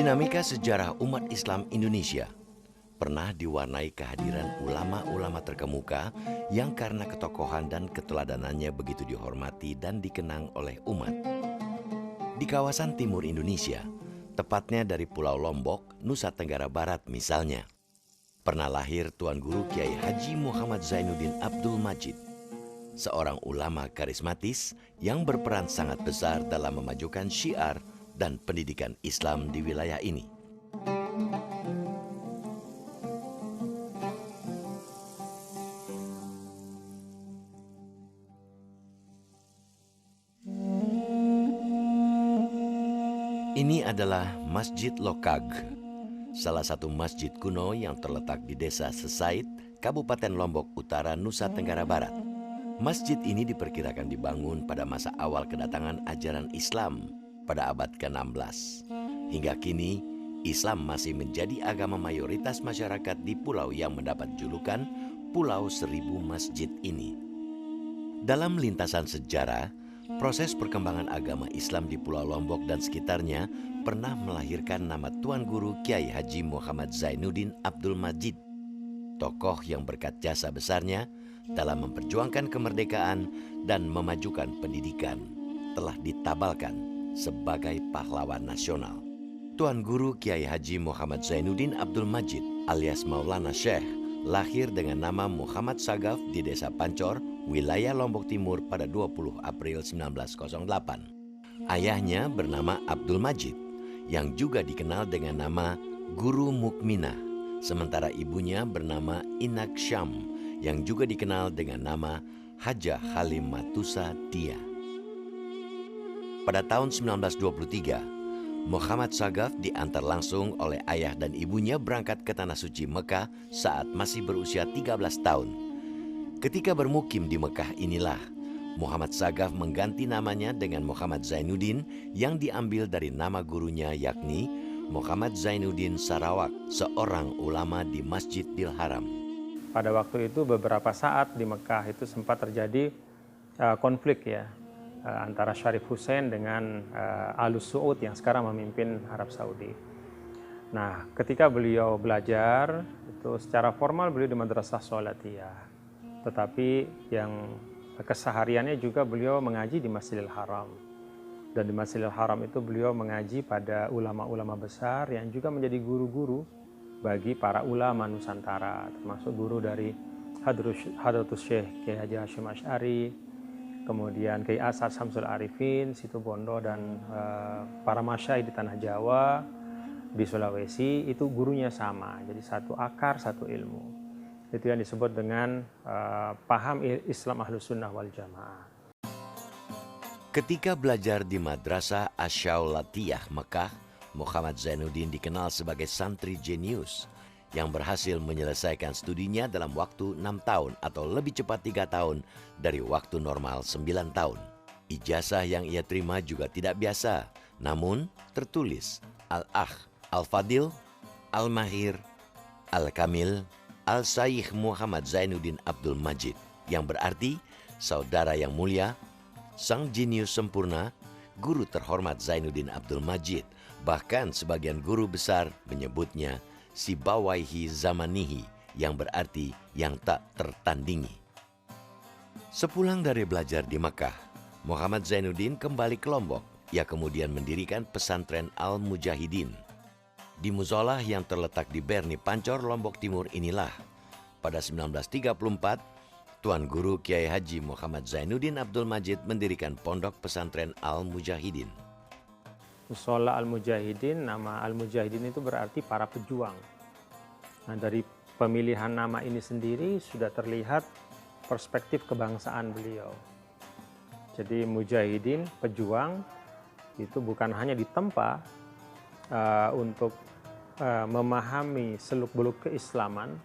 Dinamika sejarah umat Islam Indonesia pernah diwarnai kehadiran ulama-ulama terkemuka yang karena ketokohan dan keteladanannya begitu dihormati dan dikenang oleh umat. Di kawasan timur Indonesia, tepatnya dari Pulau Lombok, Nusa Tenggara Barat misalnya, pernah lahir Tuan Guru Kiai Haji Muhammad Zainuddin Abdul Majid, seorang ulama karismatis yang berperan sangat besar dalam memajukan syiar dan pendidikan Islam di wilayah ini. Ini adalah Masjid Lokag, salah satu masjid kuno yang terletak di Desa Sesait, Kabupaten Lombok Utara, Nusa Tenggara Barat. Masjid ini diperkirakan dibangun pada masa awal kedatangan ajaran Islam pada abad ke-16. Hingga kini, Islam masih menjadi agama mayoritas masyarakat di pulau yang mendapat julukan Pulau Seribu Masjid ini. Dalam lintasan sejarah, proses perkembangan agama Islam di Pulau Lombok dan sekitarnya pernah melahirkan nama Tuan Guru Kiai Haji Muhammad Zainuddin Abdul Majid, tokoh yang berkat jasa besarnya dalam memperjuangkan kemerdekaan dan memajukan pendidikan, telah ditabalkan sebagai pahlawan nasional. Tuan Guru Kiai Haji Muhammad Zainuddin Abdul Majid alias Maulana Syekh lahir dengan nama Muhammad Sagaf di Desa Pancor, wilayah Lombok Timur pada 20 April 1908. Ayahnya bernama Abdul Majid, yang juga dikenal dengan nama Guru Mukminah, sementara ibunya bernama Inak Syam, yang juga dikenal dengan nama Hajah Halim Matusa Dia. Pada tahun 1923, Muhammad Sagaf diantar langsung oleh ayah dan ibunya berangkat ke Tanah Suci Mekah saat masih berusia 13 tahun. Ketika bermukim di Mekah inilah, Muhammad Sagaf mengganti namanya dengan Muhammad Zainuddin yang diambil dari nama gurunya yakni Muhammad Zainuddin Sarawak, seorang ulama di Masjidil Haram. Pada waktu itu beberapa saat di Mekah itu sempat terjadi konflik ya, antara Syarif Hussein dengan Alus Suud yang sekarang memimpin Arab Saudi. Nah, ketika beliau belajar, itu secara formal beliau di Madrasah Sholatiyah. Tetapi yang kesehariannya juga beliau mengaji di Masjidil Haram. Dan di Masjidil Haram itu beliau mengaji pada ulama-ulama besar yang juga menjadi guru-guru bagi para ulama Nusantara, termasuk guru dari Hadratus Syekh Kiai Haji Hashim Asy'ari, kemudian Kiai Asad Samsul Arifin, Situbondo, dan para masyayikh di Tanah Jawa, di Sulawesi, itu gurunya sama. Jadi satu akar, satu ilmu. Itu yang disebut dengan paham Islam Ahlus Sunnah wal Jamaah. Ketika belajar di Madrasah Asyaulatiyah Mekah, Muhammad Zainuddin dikenal sebagai santri jenius yang berhasil menyelesaikan studinya dalam waktu 6 tahun atau lebih cepat 3 tahun dari waktu normal 9 tahun. Ijazah yang ia terima juga tidak biasa, namun tertulis Al-Akh, Al-Fadil, Al-Mahir, Al-Kamil, Al-Sayyikh Muhammad Zainuddin Abdul Majid, yang berarti saudara yang mulia, sang jenius sempurna, guru terhormat Zainuddin Abdul Majid. Bahkan sebagian guru besar menyebutnya si Bawaihi Zamanihi, yang berarti yang tak tertandingi. Sepulang dari belajar di Mekah, Muhammad Zainuddin kembali ke Lombok. Ia kemudian mendirikan pesantren Al-Mujahidin. Di muzolah yang terletak di Berni Pancor, Lombok Timur inilah, pada 1934, Tuan Guru Kiai Haji Muhammad Zainuddin Abdul Majid mendirikan pondok pesantren Al-Mujahidin. Musola Al-Mujahidin, nama Al-Mujahidin itu berarti para pejuang. Nah, dari pemilihan nama ini sendiri sudah terlihat perspektif kebangsaan beliau. Jadi Mujahidin, pejuang, itu bukan hanya ditempa untuk memahami seluk-beluk keislaman,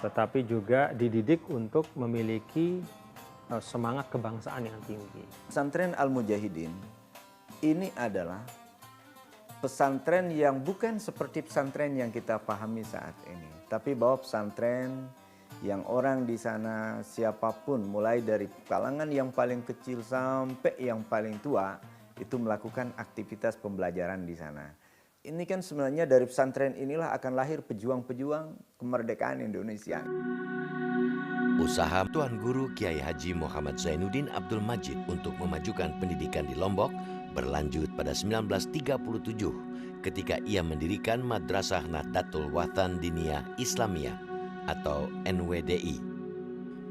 tetapi juga dididik untuk memiliki semangat kebangsaan yang tinggi. Pesantren Al-Mujahidin ini adalah pesantren yang bukan seperti pesantren yang kita pahami saat ini, tapi bahwa pesantren yang orang di sana siapapun, mulai dari kalangan yang paling kecil sampai yang paling tua, itu melakukan aktivitas pembelajaran di sana. Ini kan sebenarnya dari pesantren inilah akan lahir pejuang-pejuang kemerdekaan Indonesia. Usaha Tuan Guru Kiai Haji Muhammad Zainuddin Abdul Majid untuk memajukan pendidikan di Lombok berlanjut pada 1937 ketika ia mendirikan Madrasah Nahdlatul Wathan Diniyah Islamiyah atau NWDI.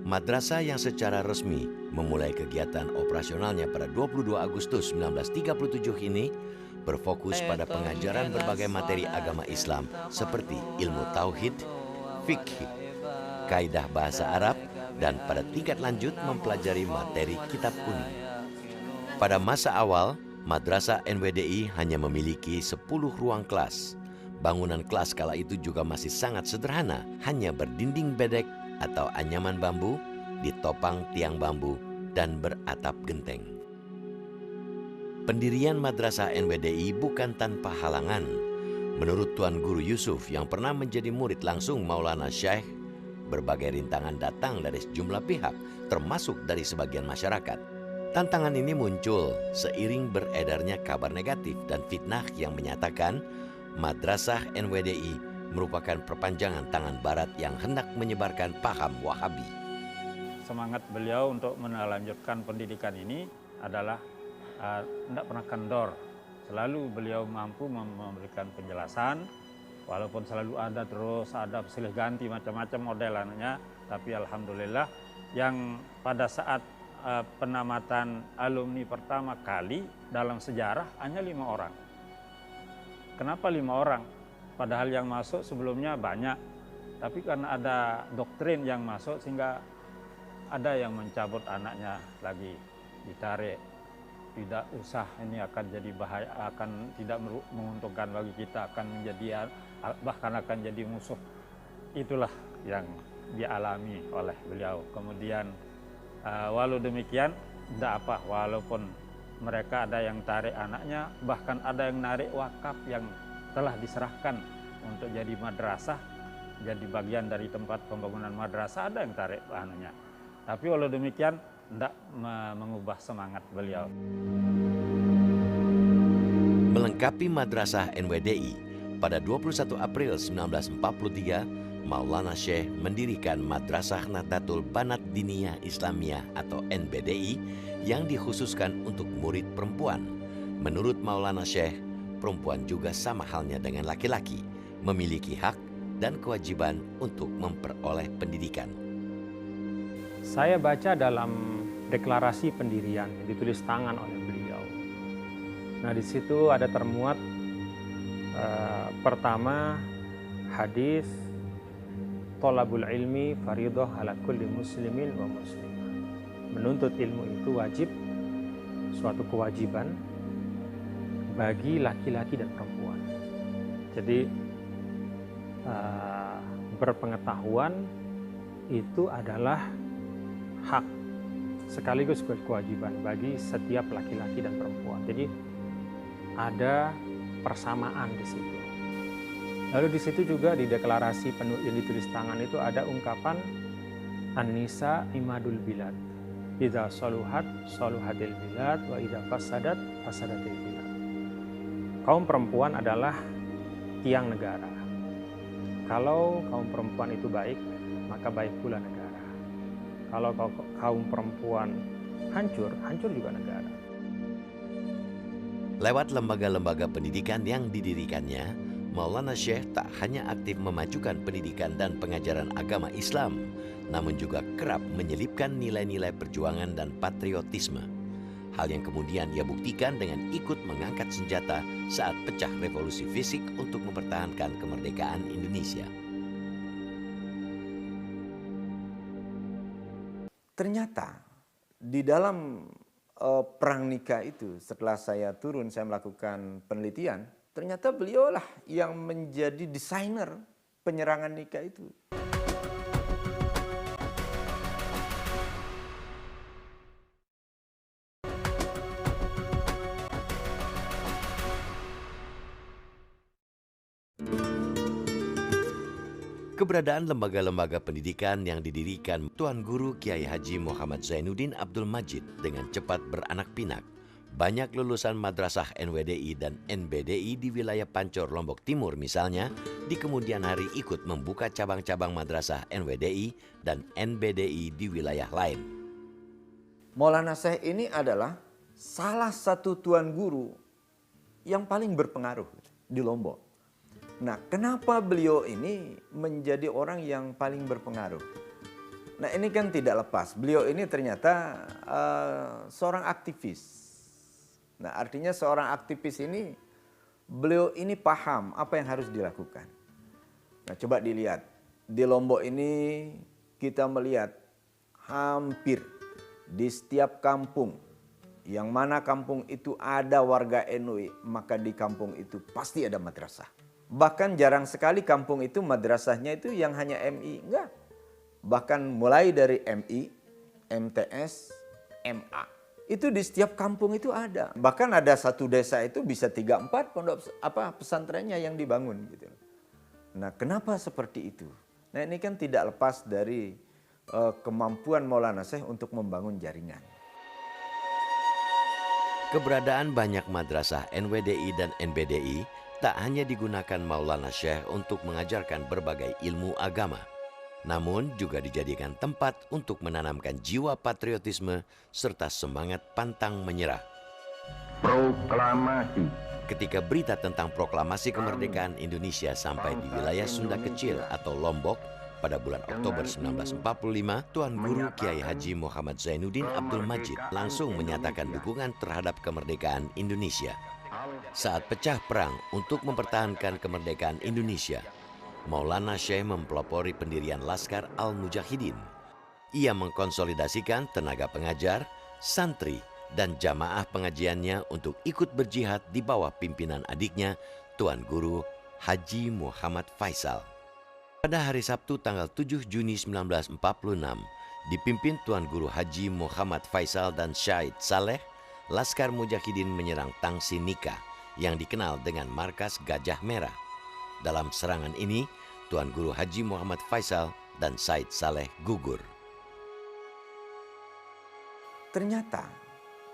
Madrasah yang secara resmi memulai kegiatan operasionalnya pada 22 Agustus 1937 ini berfokus pada pengajaran berbagai materi agama Islam seperti ilmu tauhid, fikih, kaidah bahasa Arab, dan pada tingkat lanjut mempelajari materi kitab kuning. Pada masa awal, Madrasah NWDI hanya memiliki 10 ruang kelas. Bangunan kelas kala itu juga masih sangat sederhana, hanya berdinding bedek atau anyaman bambu, ditopang tiang bambu, dan beratap genteng. Pendirian Madrasah NWDI bukan tanpa halangan. Menurut Tuan Guru Yusuf yang pernah menjadi murid langsung Maulana Syekh, berbagai rintangan datang dari sejumlah pihak, termasuk dari sebagian masyarakat. Tantangan ini muncul seiring beredarnya kabar negatif dan fitnah yang menyatakan Madrasah NWDI merupakan perpanjangan tangan Barat yang hendak menyebarkan paham Wahabi. Semangat beliau untuk melanjutkan pendidikan ini adalah tidak pernah kendor. Selalu beliau mampu memberikan penjelasan, walaupun selalu ada silih ganti macam-macam modelannya, tapi alhamdulillah yang pada saat penamatan alumni pertama kali dalam sejarah hanya 5 orang. Kenapa 5 orang? Padahal yang masuk sebelumnya banyak, tapi karena ada doktrin yang masuk sehingga ada yang mencabut anaknya lagi, ditarik. Tidak usah, ini akan jadi bahaya, akan tidak menguntungkan bagi kita, akan menjadi bahkan akan jadi musuh. Itulah yang dialami oleh beliau. Kemudian walau demikian tidak apa, walaupun mereka ada yang tarik anaknya, bahkan ada yang narik wakaf yang telah diserahkan untuk jadi madrasah, jadi bagian dari tempat pembangunan madrasah, ada yang tarik anaknya. Tapi walau demikian tidak mengubah semangat beliau. Melengkapi Madrasah NWDI, pada 21 April 1943, Maulana Syekh mendirikan Madrasah Nahdlatul Banat Diniyah Islamiyah atau NBDI yang dikhususkan untuk murid perempuan. Menurut Maulana Syekh, perempuan juga sama halnya dengan laki-laki, memiliki hak dan kewajiban untuk memperoleh pendidikan. Saya baca dalam deklarasi pendirian yang ditulis tangan oleh beliau. Nah, di situ ada termuat pertama hadis thalabul ilmi fardhu ala kulli muslimin wa muslimah. Menuntut ilmu itu wajib, suatu kewajiban bagi laki-laki dan perempuan. Jadi berpengetahuan itu adalah hak sekaligus kewajiban bagi setiap laki-laki dan perempuan. Jadi ada persamaan di situ. Lalu di situ juga di deklarasi yang ditulis tangan itu ada ungkapan An-Nisa imadul bilad. Idza saluhat saluhatil bilad wa idza fasadat fasadatil bilad. Kaum perempuan adalah tiang negara. Kalau kaum perempuan itu baik, maka baik pula negara. Kalau kaum perempuan hancur, hancur juga negara. Lewat lembaga-lembaga pendidikan yang didirikannya, Maulana Syekh tak hanya aktif memajukan pendidikan dan pengajaran agama Islam, namun juga kerap menyelipkan nilai-nilai perjuangan dan patriotisme. Hal yang kemudian ia buktikan dengan ikut mengangkat senjata saat pecah revolusi fisik untuk mempertahankan kemerdekaan Indonesia. Ternyata di dalam perang nikah itu, setelah saya turun, saya melakukan penelitian, ternyata beliaulah yang menjadi desainer penyerangan nikah itu. Keberadaan lembaga-lembaga pendidikan yang didirikan Tuan Guru Kiai Haji Muhammad Zainuddin Abdul Majid dengan cepat beranak pinak, Banyak lulusan madrasah NWDI dan NBDI di wilayah Pancor, Lombok Timur misalnya, di kemudian hari ikut membuka cabang-cabang madrasah NWDI dan NBDI di wilayah lain. Maulana Syekh ini adalah salah satu tuan guru yang paling berpengaruh di Lombok. Nah, kenapa beliau ini menjadi orang yang paling berpengaruh? Nah, ini kan tidak lepas. Beliau ini ternyata seorang aktivis. Nah, artinya seorang aktivis ini, beliau ini paham apa yang harus dilakukan. Nah, coba dilihat. Di Lombok ini kita melihat hampir di setiap kampung, yang mana kampung itu ada warga NU, maka di kampung itu pasti ada madrasah. Bahkan jarang sekali kampung itu madrasahnya itu yang hanya MI, enggak. Bahkan mulai dari MI, MTS, MA. Itu di setiap kampung itu ada. Bahkan ada satu desa itu bisa 3-4 pondok pesantrennya yang dibangun gitu. Nah, kenapa seperti itu? Nah, ini kan tidak lepas dari kemampuan Maulana Syekh untuk membangun jaringan. Keberadaan banyak madrasah NWDI dan NBDI tak hanya digunakan Maulana Syekh untuk mengajarkan berbagai ilmu agama, namun juga dijadikan tempat untuk menanamkan jiwa patriotisme serta semangat pantang menyerah. Proklamasi. Ketika berita tentang proklamasi kemerdekaan Indonesia sampai di wilayah Sunda Kecil atau Lombok pada bulan Oktober 1945, Tuan Guru Kiai Haji Muhammad Zainuddin Abdul Majid langsung menyatakan dukungan terhadap kemerdekaan Indonesia. Saat pecah perang untuk mempertahankan kemerdekaan Indonesia, Maulana Syekh mempelopori pendirian Laskar Al-Mujahidin. Ia mengkonsolidasikan tenaga pengajar, santri, dan jamaah pengajiannya untuk ikut berjihad di bawah pimpinan adiknya, Tuan Guru Haji Muhammad Faisal. Pada hari Sabtu tanggal 7 Juni 1946, dipimpin Tuan Guru Haji Muhammad Faisal dan Syahid Saleh, Laskar Mujahidin menyerang Tangsi Nika yang dikenal dengan markas Gajah Merah. Dalam serangan ini, Tuan Guru Haji Muhammad Faisal dan Syahid Saleh gugur. Ternyata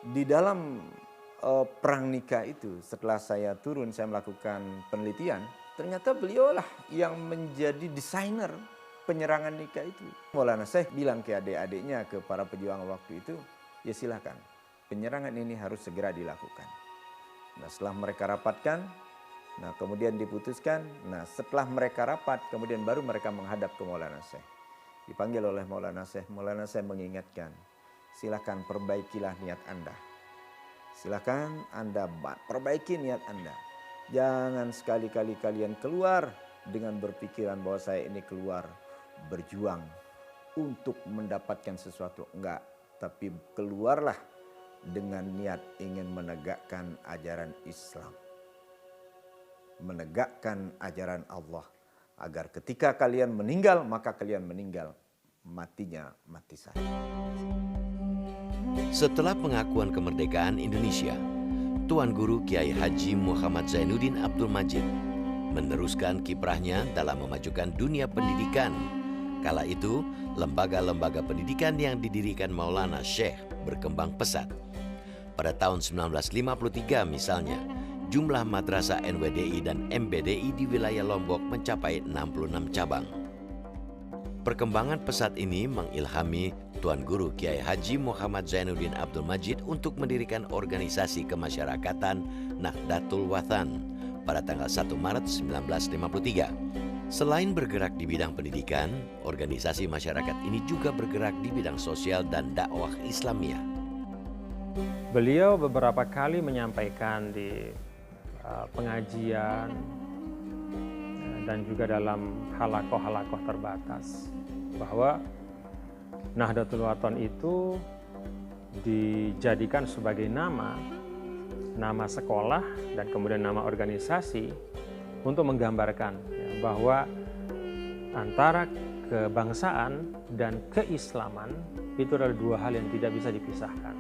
di dalam perang Nika itu, setelah saya turun, saya melakukan penelitian, ternyata beliaulah yang menjadi desainer penyerangan Nika itu. Maulana Syekh bilang ke adik-adiknya, ke para pejuang waktu itu, ya silakan, penyerangan ini harus segera dilakukan. Nah, setelah mereka rapatkan, nah kemudian diputuskan, nah setelah mereka rapat, kemudian baru mereka menghadap ke Maulana Syekh. Dipanggil oleh Maulana Syekh mengingatkan, silakan perbaikilah niat Anda. Silakan Anda perbaiki niat Anda. Jangan sekali-kali kalian keluar dengan berpikiran bahwa saya ini keluar berjuang untuk mendapatkan sesuatu. Enggak, tapi keluarlah dengan niat ingin menegakkan ajaran Islam. Menegakkan ajaran Allah. Agar ketika kalian meninggal, maka kalian meninggal. Matinya mati saya. Setelah pengakuan kemerdekaan Indonesia, Tuan Guru Kiai Haji Muhammad Zainuddin Abdul Majid meneruskan kiprahnya dalam memajukan dunia pendidikan. Kala itu, lembaga-lembaga pendidikan yang didirikan Maulana Syekh berkembang pesat. Pada tahun 1953 misalnya, jumlah madrasah NWDI dan MBDI di wilayah Lombok mencapai 66 cabang. Perkembangan pesat ini mengilhami Tuan Guru Kiai Haji Muhammad Zainuddin Abdul Majid untuk mendirikan organisasi kemasyarakatan Nahdlatul Wathan pada tanggal 1 Maret 1953. Selain bergerak di bidang pendidikan, organisasi masyarakat ini juga bergerak di bidang sosial dan dakwah Islamiyah. Beliau beberapa kali menyampaikan di pengajian dan juga dalam halakoh-halakoh terbatas bahwa Nahdlatul Wathan itu dijadikan sebagai nama sekolah dan kemudian nama organisasi untuk menggambarkan bahwa antara kebangsaan dan keislaman itu adalah dua hal yang tidak bisa dipisahkan.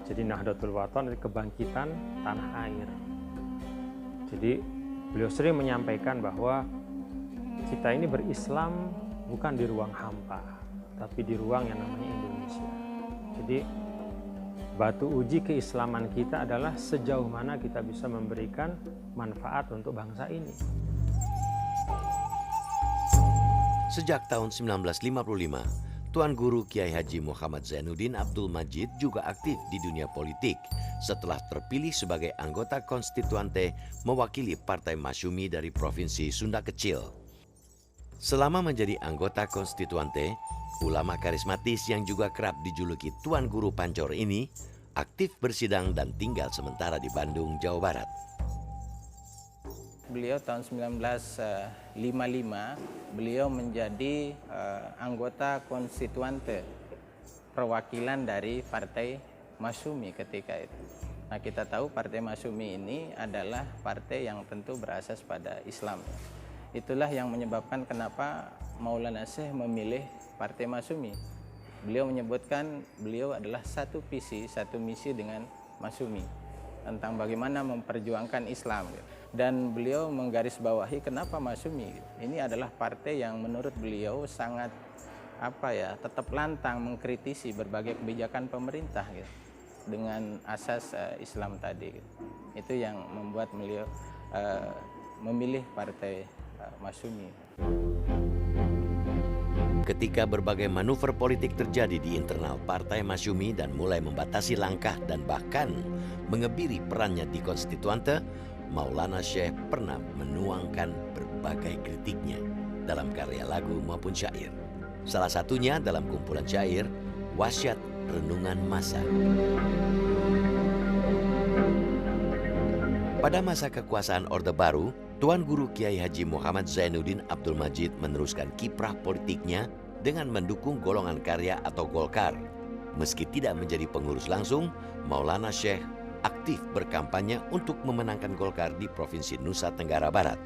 Jadi Nahdlatul Wathan adalah kebangkitan tanah air. Jadi beliau sering menyampaikan bahwa kita ini berislam bukan di ruang hampa, tapi di ruang yang namanya Indonesia. Jadi batu uji keislaman kita adalah sejauh mana kita bisa memberikan manfaat untuk bangsa ini. Sejak tahun 1955, Tuan Guru Kiai Haji Muhammad Zainuddin Abdul Majid juga aktif di dunia politik setelah terpilih sebagai anggota konstituante mewakili Partai Masyumi dari Provinsi Sunda Kecil. Selama menjadi anggota konstituante, ulama karismatis yang juga kerap dijuluki Tuan Guru Pancor ini aktif bersidang dan tinggal sementara di Bandung, Jawa Barat. Beliau tahun 1955, beliau menjadi anggota konstituante perwakilan dari Partai Masyumi ketika itu. Nah, kita tahu Partai Masyumi ini adalah partai yang tentu berasas pada Islam. Itulah yang menyebabkan kenapa Maulana Syekh memilih Partai Masyumi. Beliau menyebutkan beliau adalah satu visi, satu misi dengan Masyumi tentang bagaimana memperjuangkan Islam. Dan beliau menggarisbawahi kenapa Masyumi. Ini adalah partai yang menurut beliau sangat tetap lantang mengkritisi berbagai kebijakan pemerintah dengan asas Islam tadi. Itu yang membuat beliau memilih Partai Masyumi. Ketika berbagai manuver politik terjadi di internal Partai Masyumi dan mulai membatasi langkah dan bahkan mengebiri perannya di konstituante, Maulana Syekh pernah menuangkan berbagai kritiknya dalam karya lagu maupun syair. Salah satunya dalam kumpulan syair Wasiat Renungan Masa. Pada masa kekuasaan Orde Baru, Tuan Guru Kiai Haji Muhammad Zainuddin Abdul Majid meneruskan kiprah politiknya dengan mendukung golongan karya atau Golkar. Meski tidak menjadi pengurus langsung, Maulana Syekh aktif berkampanye untuk memenangkan Golkar di Provinsi Nusa Tenggara Barat.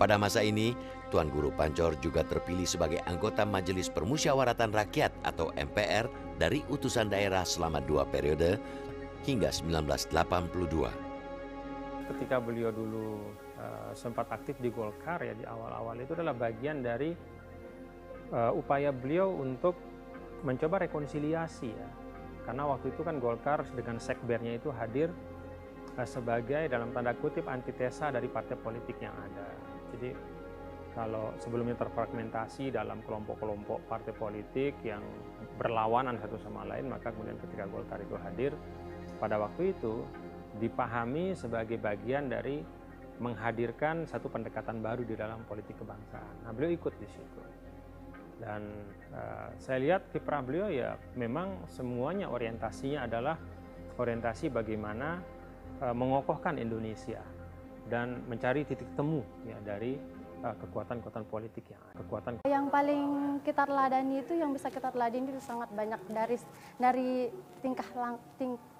Pada masa ini, Tuan Guru Pancor juga terpilih sebagai anggota Majelis Permusyawaratan Rakyat atau MPR dari utusan daerah selama 2 periode hingga 1982. Ketika beliau dulu sempat aktif di Golkar ya di awal-awal itu adalah bagian dari upaya beliau untuk mencoba rekonsiliasi ya. Karena waktu itu kan Golkar dengan sekbernya itu hadir sebagai dalam tanda kutip antitesa dari partai politik yang ada. Jadi kalau sebelumnya terfragmentasi dalam kelompok-kelompok partai politik yang berlawanan satu sama lain, maka kemudian ketika Golkar itu hadir pada waktu itu dipahami sebagai bagian dari menghadirkan satu pendekatan baru di dalam politik kebangsaan. Nah, beliau ikut di situ. Dan saya lihat kiprah beliau ya memang semuanya orientasinya adalah orientasi bagaimana mengokohkan Indonesia dan mencari titik temu ya dari kekuatan-kekuatan politik yang ada. Yang paling kita teladani itu yang bisa kita teladani itu sangat banyak dari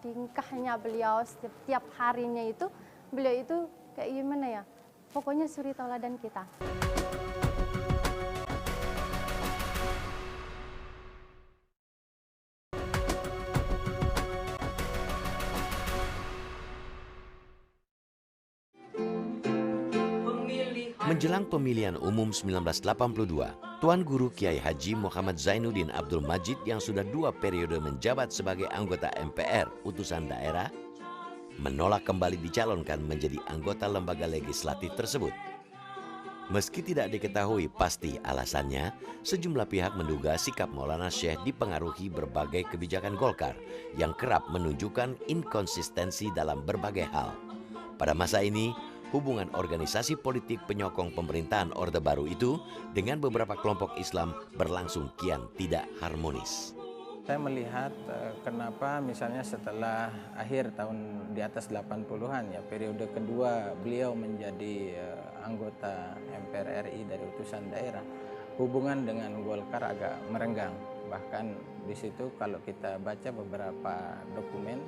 tingkahnya beliau setiap harinya itu beliau itu kayak gimana ya? Pokoknya suri tauladan kita. Menjelang pemilihan umum 1982, Tuan Guru Kiai Haji Muhammad Zainuddin Abdul Majid yang sudah 2 periode menjabat sebagai anggota MPR utusan daerah, menolak kembali dicalonkan menjadi anggota lembaga legislatif tersebut. Meski tidak diketahui pasti alasannya, sejumlah pihak menduga sikap Maulana Syekh dipengaruhi berbagai kebijakan Golkar yang kerap menunjukkan inkonsistensi dalam berbagai hal. Pada masa ini, hubungan organisasi politik penyokong pemerintahan Orde Baru itu dengan beberapa kelompok Islam berlangsung kian tidak harmonis. Saya melihat kenapa misalnya setelah akhir tahun di atas 80-an ya periode kedua beliau menjadi anggota MPR RI dari utusan daerah, hubungan dengan Golkar agak merenggang. Bahkan di situ kalau kita baca beberapa dokumen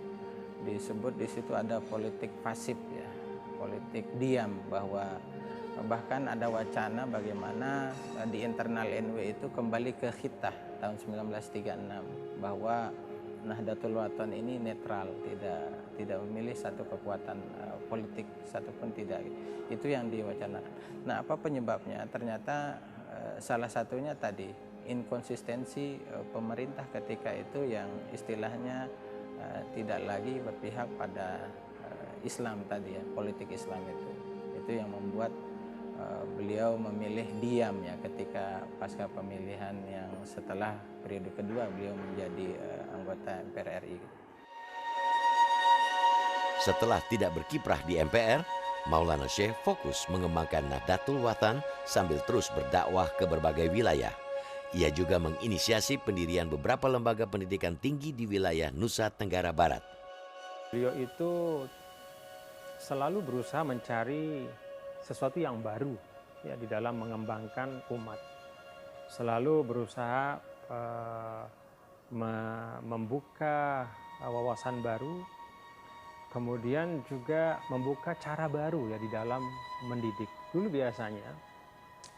disebut di situ ada politik pasif ya, politik diam, bahwa bahkan ada wacana bagaimana di internal NU itu kembali ke khitah tahun 1936 bahwa Nahdlatul Wathon ini netral, tidak memilih satu kekuatan politik satupun, tidak. Itu yang diwacanakan. Nah, apa penyebabnya? Ternyata salah satunya tadi inkonsistensi pemerintah ketika itu yang istilahnya tidak lagi berpihak pada Islam tadi ya, politik Islam itu yang membuat beliau memilih diam ya ketika pasca pemilihan yang setelah periode kedua beliau menjadi anggota MPR RI. Setelah tidak berkiprah di MPR, Maulana Syekh fokus mengembangkan Nahdlatul Watan sambil terus berdakwah ke berbagai wilayah. Ia juga menginisiasi pendirian beberapa lembaga pendidikan tinggi di wilayah Nusa Tenggara Barat. Beliau itu selalu berusaha mencari sesuatu yang baru ya di dalam mengembangkan umat. Selalu berusaha membuka wawasan baru, kemudian juga membuka cara baru ya di dalam mendidik. Dulu biasanya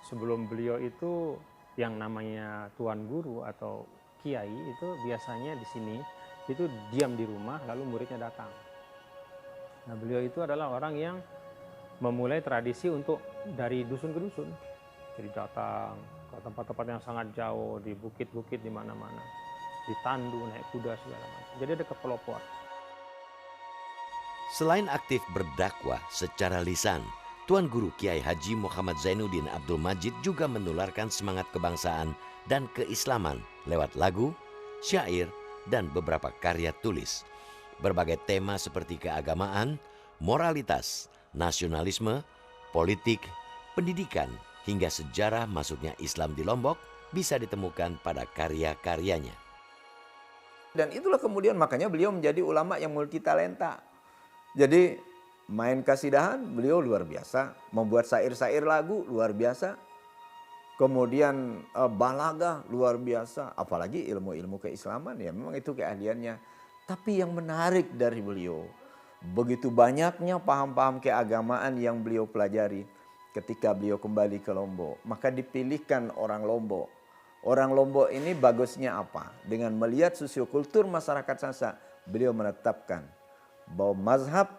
sebelum beliau itu yang namanya tuan guru atau kiai itu biasanya di sini itu diam di rumah lalu muridnya datang. Nah, beliau itu adalah orang yang memulai tradisi untuk dari dusun ke dusun. Jadi datang ke tempat-tempat yang sangat jauh, di bukit-bukit di mana-mana, ditandu, naik kuda segala macam. Jadi ada kepelopor. Selain aktif berdakwah secara lisan, Tuan Guru Kiai Haji Muhammad Zainuddin Abdul Majid juga menularkan semangat kebangsaan dan keislaman lewat lagu, syair, dan beberapa karya tulis. Berbagai tema seperti keagamaan, moralitas, nasionalisme, politik, pendidikan, hingga sejarah masuknya Islam di Lombok bisa ditemukan pada karya-karyanya. Dan itulah kemudian makanya beliau menjadi ulama yang multitalenta. Jadi main kasidahan beliau luar biasa, membuat syair-syair lagu luar biasa, kemudian balagah luar biasa, apalagi ilmu-ilmu keislaman ya memang itu keahliannya. Tapi yang menarik dari beliau, begitu banyaknya paham-paham keagamaan yang beliau pelajari ketika beliau kembali ke Lombok. Maka dipilihkan orang Lombok. Orang Lombok ini bagusnya apa? Dengan melihat sosiokultur masyarakat Sasak, beliau menetapkan bahwa mazhab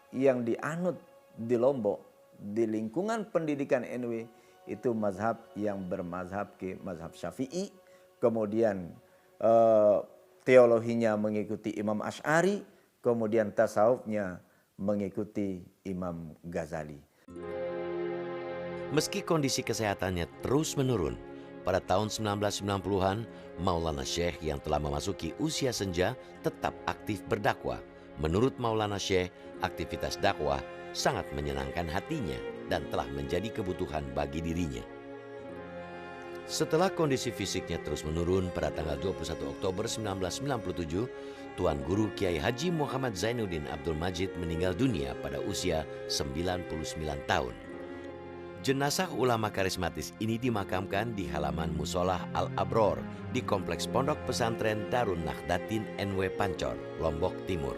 yang dianut di Lombok, di lingkungan pendidikan NW, itu mazhab yang bermazhab ke mazhab Syafi'i, kemudian teologinya mengikuti Imam Asy'ari, kemudian tasawufnya mengikuti Imam Ghazali. Meski kondisi kesehatannya terus menurun, pada tahun 1990-an, Maulana Syekh yang telah memasuki usia senja tetap aktif berdakwah. Menurut Maulana Syekh, aktivitas dakwah sangat menyenangkan hatinya dan telah menjadi kebutuhan bagi dirinya. Setelah kondisi fisiknya terus menurun pada tanggal 21 Oktober 1997, Tuan Guru Kiai Haji Muhammad Zainuddin Abdul Majid meninggal dunia pada usia 99 tahun. Jenazah ulama karismatis ini dimakamkan di halaman Musolah Al-Abror di Kompleks Pondok Pesantren Darun Nahdlatin NW Pancor, Lombok Timur.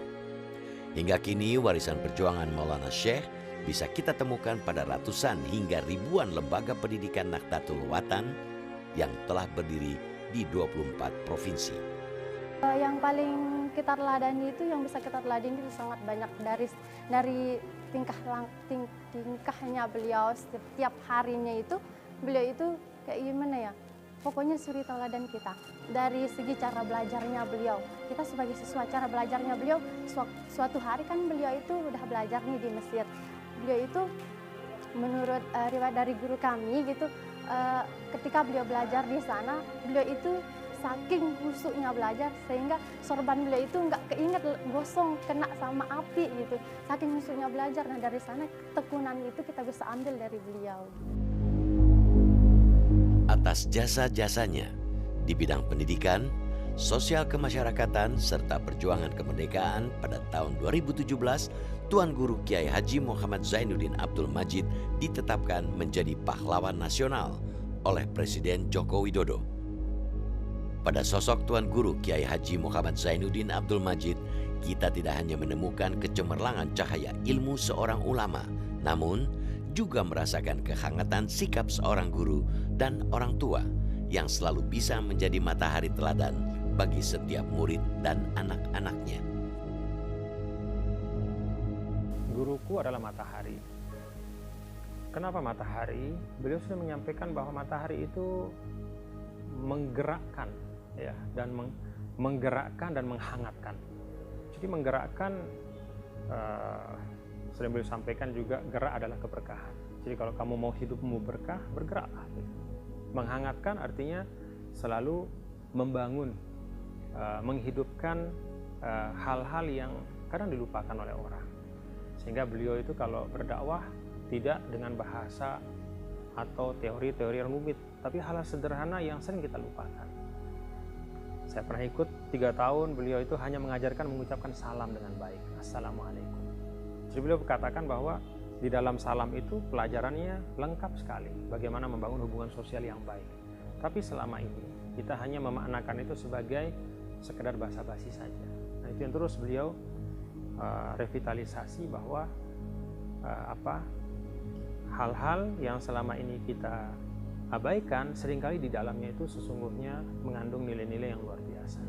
Hingga kini warisan perjuangan Maulana Syekh bisa kita temukan pada ratusan hingga ribuan lembaga pendidikan Nahdlatul Watan yang telah berdiri di 24 provinsi. Yang paling kita teladani itu, yang bisa kita teladani itu sangat banyak dari tingkahnya beliau setiap harinya itu. Beliau itu kayak gimana ya? Pokoknya suri teladan kita. Dari segi cara belajarnya beliau, kita sebagai siswa cara belajarnya beliau, suatu hari kan beliau itu udah belajar nih di Mesir. Beliau itu menurut riwayat dari guru kami gitu, ketika beliau belajar di sana, beliau itu saking husuknya belajar sehingga sorban beliau itu nggak keinget gosong kena sama api gitu. Saking husuknya belajar. Nah dari sana tekunan itu kita bisa ambil dari beliau. Atas jasa-jasanya di bidang pendidikan, sosial kemasyarakatan, serta perjuangan kemerdekaan pada tahun 2017, Tuan Guru Kiai Haji Muhammad Zainuddin Abdul Majid ditetapkan menjadi pahlawan nasional oleh Presiden Joko Widodo. Pada sosok Tuan Guru Kiai Haji Muhammad Zainuddin Abdul Majid, kita tidak hanya menemukan kecemerlangan cahaya ilmu seorang ulama, namun juga merasakan kehangatan sikap seorang guru dan orang tua yang selalu bisa menjadi matahari teladan bagi setiap murid dan anak-anaknya. Guruku adalah matahari. Kenapa matahari? Beliau sudah menyampaikan bahwa matahari itu menggerakkan ya, dan menggerakkan dan menghangatkan. Jadi menggerakkan, sering beliau sampaikan juga, gerak adalah keberkahan. Jadi kalau kamu mau hidupmu berkah, bergeraklah. Menghangatkan artinya selalu membangun, menghidupkan hal-hal yang kadang dilupakan oleh orang. Sehingga beliau itu kalau berdakwah tidak dengan bahasa atau teori-teori yang rumit, tapi hal sederhana yang sering kita lupakan. Saya pernah ikut 3 tahun, beliau itu hanya mengajarkan mengucapkan salam dengan baik. Assalamualaikum. Jadi beliau katakan bahwa di dalam salam itu pelajarannya lengkap sekali, bagaimana membangun hubungan sosial yang baik. Tapi selama ini kita hanya memaknakan itu sebagai sekedar basa-basi saja. Nah, itu yang terus beliau revitalisasi bahwa hal-hal yang selama ini kita abaikan seringkali di dalamnya itu sesungguhnya mengandung nilai-nilai yang luar biasa.